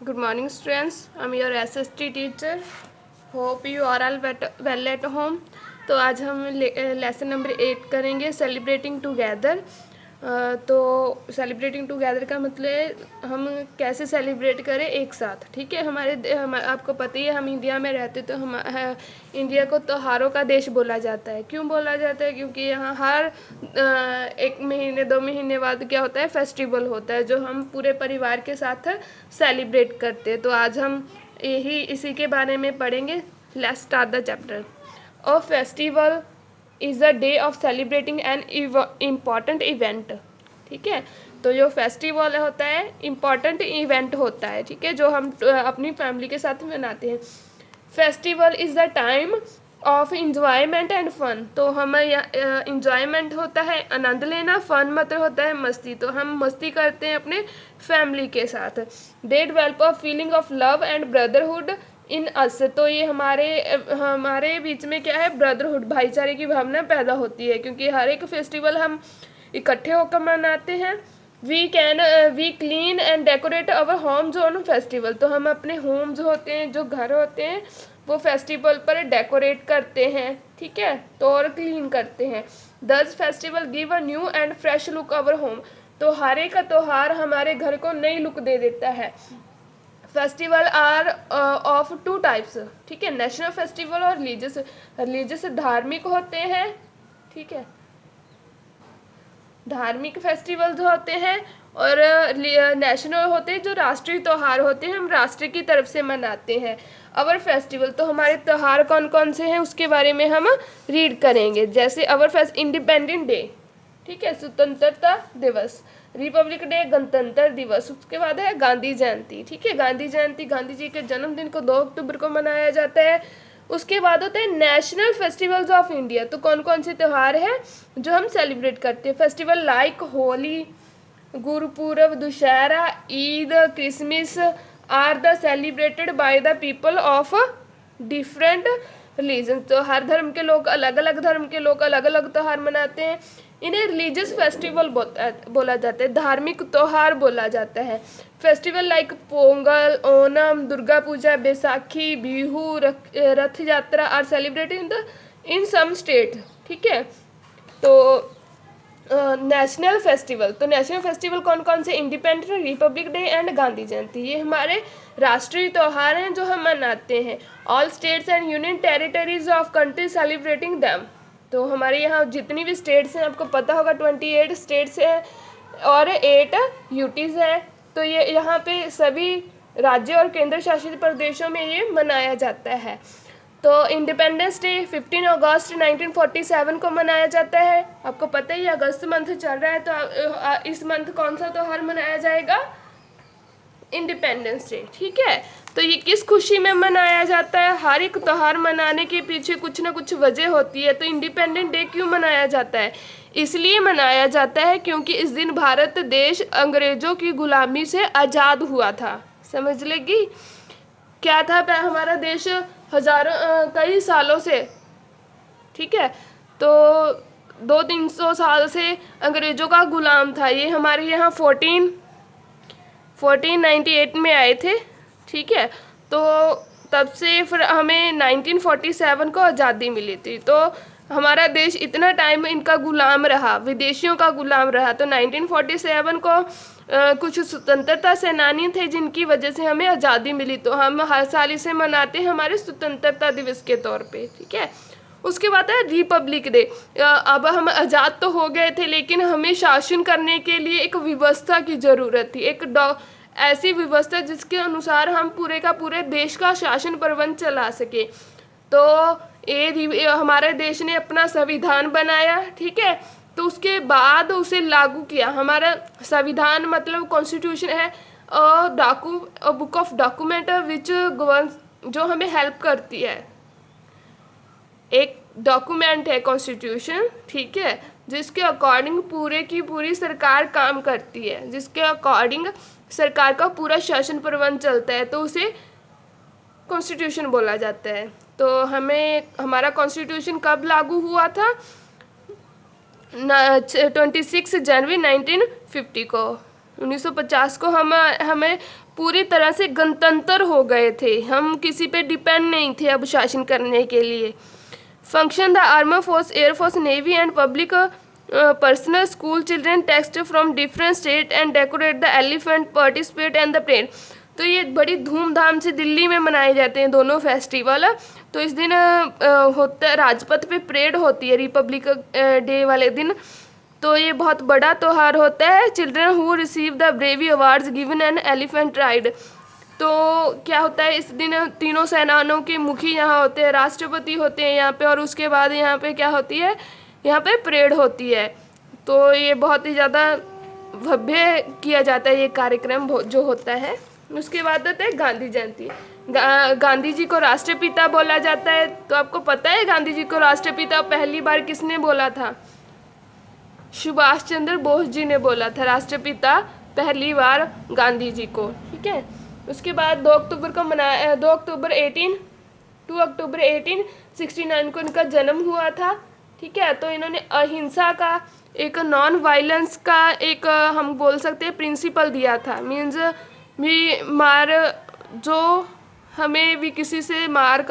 Good morning, students. I'm your SST teacher. Hope you are all well at home. तो आज हम lesson number 8 करेंगे celebrating together. तो celebrating together का मतलब हम कैसे सेलिब्रेट करें एक साथ। ठीक है, आपको पता ही है, हम इंडिया में रहते तो हम इंडिया को त्योहारों का देश बोला जाता है। क्यों बोला जाता है? क्योंकि यहाँ हर 1 महीने 2 महीने बाद क्या होता है, फेस्टिवल होता है जो हम पूरे परिवार के साथ सेलिब्रेट करते हैं। तो आज हम इसी के बारे में पढ़ेंगे। Let's start the chapter. A festival is a day of celebrating an important event. ठीक है, तो जो फेस्टिवल होता है इम्पॉर्टेंट इवेंट होता है। ठीक है, जो हम अपनी फैमिली के साथ मनाते हैं। Festival is the time of enjoyment and fun. तो हमें इंजॉयमेंट होता है आनंद लेना, फन मतलब होता है मस्ती। तो हम मस्ती करते हैं अपने फैमिली के साथ। They develop a feeling of love and brotherhood in us. तो ये हमारे बीच में क्या है, ब्रदरहुड, भाईचारे की भावना पैदा होती है, क्योंकि हर एक फेस्टिवल हम इकट्ठे होकर मनाते हैं। We clean and decorate our homes on festival. तो हम अपने होम जो होते हैं, जो घर होते हैं, वो फेस्टिवल पर डेकोरेट करते हैं। ठीक है, तो और क्लीन करते हैं। दस festival give a new and fresh look our home. तो हर एक त्योहार हमारे घर को नई लुक दे देता है। Festival are of 2 types. ठीक है, नेशनल फेस्टिवल और रिलीजियस। रिलीजियस धार्मिक होते हैं। ठीक है, धार्मिक फेस्टिवल जो होते हैं, और नेशनल होते हैं जो राष्ट्रीय त्यौहार होते हैं, हम राष्ट्र की तरफ से मनाते हैं। अवर फेस्टिवल, तो हमारे त्यौहार कौन कौन से हैं उसके बारे में हम रीड करेंगे। जैसे इंडिपेंडेंट डे, ठीक है, स्वतंत्रता दिवस। रिपब्लिक डे, गणतंत्र दिवस। उसके बाद है गांधी जयंती। ठीक है, गांधी जयंती गांधी जी के जन्मदिन को 2 अक्टूबर को मनाया जाता है। उसके बाद होते हैं नेशनल फेस्टिवल्स ऑफ इंडिया। तो कौन कौन से त्यौहार हैं जो हम सेलिब्रेट करते हैं। Festival like Holi, Gurpurab, Dussehra, Eid, Christmas are the celebrated by the people of different religion. तो हर धर्म के लोग, अलग अलग धर्म के लोग अलग अलग त्यौहार मनाते हैं। इन्हें रिलीजियस फेस्टिवल बोला जाता है, धार्मिक त्यौहार बोला जाता है। Festival like Pongal, Onam, Durga Puja, Baisakhi, Bihu, Rath Yatra are celebrated in some state. ठीक है, तो नेशनल फेस्टिवल, तो नेशनल फेस्टिवल कौन कौन से, independence, republic day and Gandhi Jayanti. ये हमारे राष्ट्रीय त्यौहार हैं जो हम मनाते हैं। All states and union territories of country celebrating them. तो हमारे यहाँ जितनी भी स्टेट्स हैं, आपको पता होगा 28 स्टेट्स हैं और 8 यूटीज़ हैं। तो ये यहाँ पे सभी राज्य और केंद्र शासित प्रदेशों में ये मनाया जाता है। तो इंडिपेंडेंस डे 15 अगस्त 1947 को मनाया जाता है। आपको पता ही, अगस्त मंथ चल रहा है, तो इस मंथ कौन सा त्यौहार मनाया जाएगा, इंडिपेंडेंस डे। ठीक है, तो ये किस खुशी में मनाया जाता है। हर एक त्यौहार मनाने के पीछे कुछ ना कुछ वजह होती है। तो इंडिपेंडेंट डे क्यों मनाया जाता है, इसलिए मनाया जाता है क्योंकि इस दिन भारत देश अंग्रेजों की गुलामी से आज़ाद हुआ था। समझ लेगी, क्या था हमारा देश हजारों कई सालों से, ठीक है, तो 200-300 साल से अंग्रेजों का गुलाम था। ये हमारे यहाँ 1498 में आए थे। ठीक है, तो तब से फिर हमें 1947 को आज़ादी मिली थी। तो हमारा देश इतना टाइम इनका गुलाम रहा, विदेशियों का गुलाम रहा। तो 1947 को कुछ स्वतंत्रता सेनानी थे जिनकी वजह से हमें आज़ादी मिली। तो हम हर साल इसे मनाते हैं हमारे स्वतंत्रता दिवस के तौर पे। ठीक है, उसके बाद है रिपब्लिक डे। अब हम आज़ाद तो हो गए थे, लेकिन हमें शासन करने के लिए एक व्यवस्था की ज़रूरत थी, एक ऐसी व्यवस्था जिसके अनुसार हम पूरे का पूरे देश का शासन प्रबंध चला सके। तो हमारे देश ने अपना संविधान बनाया। ठीक है, तो उसके बाद उसे लागू किया। हमारा संविधान मतलब कॉन्स्टिट्यूशन है book of document which governs, जो हमें हेल्प करती है। एक डॉक्यूमेंट है कॉन्स्टिट्यूशन, ठीक है, जिसके अकॉर्डिंग पूरे की पूरी सरकार काम करती है, जिसके अकॉर्डिंग सरकार का पूरा शासन प्रबंध चलता है। तो उसे कॉन्स्टिट्यूशन बोला जाता है। तो हमारा कॉन्स्टिट्यूशन कब लागू हुआ था, 26 जनवरी 1950 को। 1950 को हमें पूरी तरह से गणतंत्र हो गए थे, हम किसी पे डिपेंड नहीं थे अब शासन करने के लिए। Function the armour force, air force, navy and public personal school children text from different state and decorate the elephant, participate and the parade. तो ये बड़ी धूमधाम से दिल्ली में मनाए जाते हैं दोनों फेस्टिवल। तो इस दिन होता है, राजपथ पे परेड होती है रिपब्लिक डे वाले दिन। तो ये बहुत बड़ा त्यौहार होता है। Children who receive the bravery awards given an elephant ride. तो क्या होता है इस दिन तीनों सेनाओं के मुखी यहाँ होते हैं, राष्ट्रपति होते हैं यहाँ पे, और उसके बाद यहाँ पे क्या होती है, यहाँ पे परेड होती है। तो ये बहुत ही ज़्यादा भव्य किया जाता है ये कार्यक्रम जो होता है। उसके बाद होता है गांधी जयंती। गांधी जी को राष्ट्रपिता बोला जाता है। तो आपको पता है गांधी जी को राष्ट्रपिता पहली बार किसने बोला था? सुभाष चंद्र बोस जी ने बोला था राष्ट्रपिता पहली बार गांधी जी को। ठीक है, उसके बाद 2 अक्टूबर 1869 को इनका जन्म हुआ था। ठीक है, तो इन्होंने अहिंसा का, एक नॉन वायलेंस का एक हम बोल सकते हैं प्रिंसिपल दिया था। मीन्स भी हमें भी किसी से मार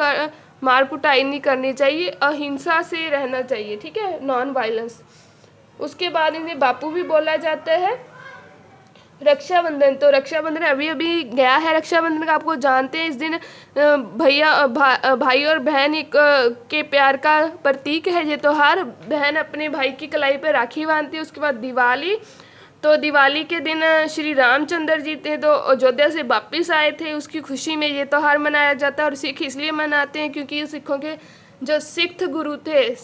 कुटाई नहीं करनी चाहिए, अहिंसा से रहना चाहिए। ठीक है, नॉन वायलेंस। उसके बाद इन्हें बापू भी बोला जाता है। रक्षाबंधन, तो रक्षाबंधन अभी अभी गया है। रक्षाबंधन का आपको जानते हैं, इस दिन भाई और बहन के प्यार का प्रतीक है ये त्यौहार। बहन अपने भाई की कलाई पे राखी बांधती है। उसके बाद दिवाली, तो दिवाली के दिन श्री रामचंद्र जी थे तो अयोध्या से वापस आए थे, उसकी खुशी में ये त्यौहार मनाया जाता है। और सिख इसलिए मनाते हैं क्योंकि सिखों के जो सिख गुरु थे,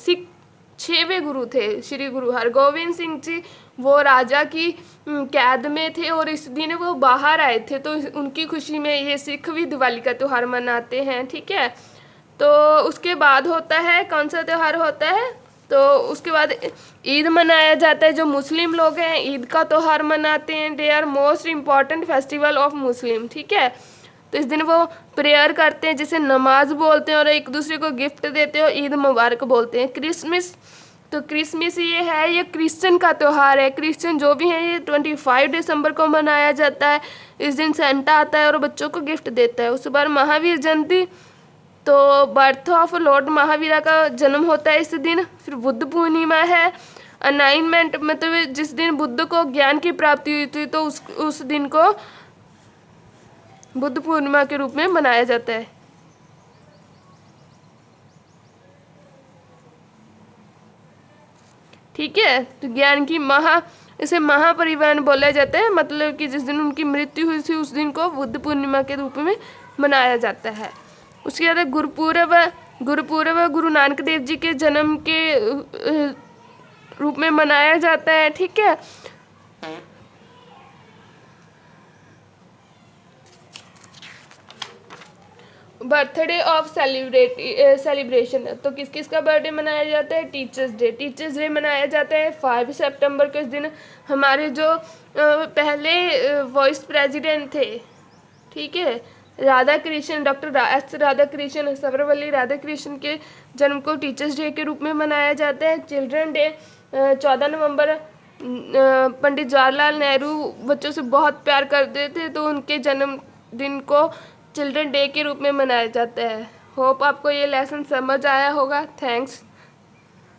6वें गुरु थे श्री गुरु हरगोविंद सिंह जी, वो राजा की कैद में थे और इस दिन वो बाहर आए थे। तो उनकी खुशी में ये सिख भी दिवाली का त्यौहार मनाते हैं। ठीक है, तो उसके बाद होता है कौन सा त्यौहार होता है? तो उसके बाद ईद मनाया जाता है। जो मुस्लिम लोग हैं ईद का त्यौहार मनाते हैं। They are most important festival of Muslim. ठीक है, तो इस दिन वो प्रेयर करते हैं, जिसे नमाज बोलते हैं, और एक दूसरे को गिफ्ट देते हैं और ईद मुबारक बोलते हैं। क्रिसमस, तो क्रिसमस ये है, ये क्रिश्चियन का त्यौहार है। क्रिश्चियन जो भी हैं ये 25 दिसंबर को मनाया जाता है। इस दिन सेंटा आता है और बच्चों को गिफ्ट देता है। उस बार महावीर जयंती, तो बर्थ ऑफ लॉर्ड महावीरा का जन्म होता है इस दिन। फिर बुद्ध पूर्णिमा है। अनाइनमेंट, मतलब जिस दिन बुद्ध को ज्ञान की प्राप्ति हुई थी, तो उस दिन को बुद्ध पूर्णिमा के रूप में मनाया जाता है। ठीक है, तो ज्ञान की इसे महापरिनिर्वाण बोला जाता है। मतलब कि जिस दिन उनकी मृत्यु हुई थी उस दिन को बुद्ध पूर्णिमा के रूप में मनाया जाता है। उसके बाद गुरुपूर्व गुरु नानक देव जी के जन्म के रूप में मनाया जाता है। ठीक है, बर्थडे ऑफ सेलिब्रेशन, तो किस किस का बर्थडे मनाया जाता है? टीचर्स डे मनाया जाता है 5 सितंबर को। इस दिन हमारे जो पहले वाइस प्रेसिडेंट थे, ठीक है, राधा कृष्ण, डॉक्टर एस राधा कृष्ण, सर्वपल्ली राधा कृष्ण के जन्म को टीचर्स डे के रूप में मनाया जाता है। चिल्ड्रन डे 14 नवंबर, पंडित जवाहरलाल नेहरू बच्चों से बहुत प्यार करते थे, तो उनके जन्मदिन को चिल्ड्रन डे के रूप में मनाया जाता है। होप आपको ये लेसन समझ आया होगा। थैंक्स।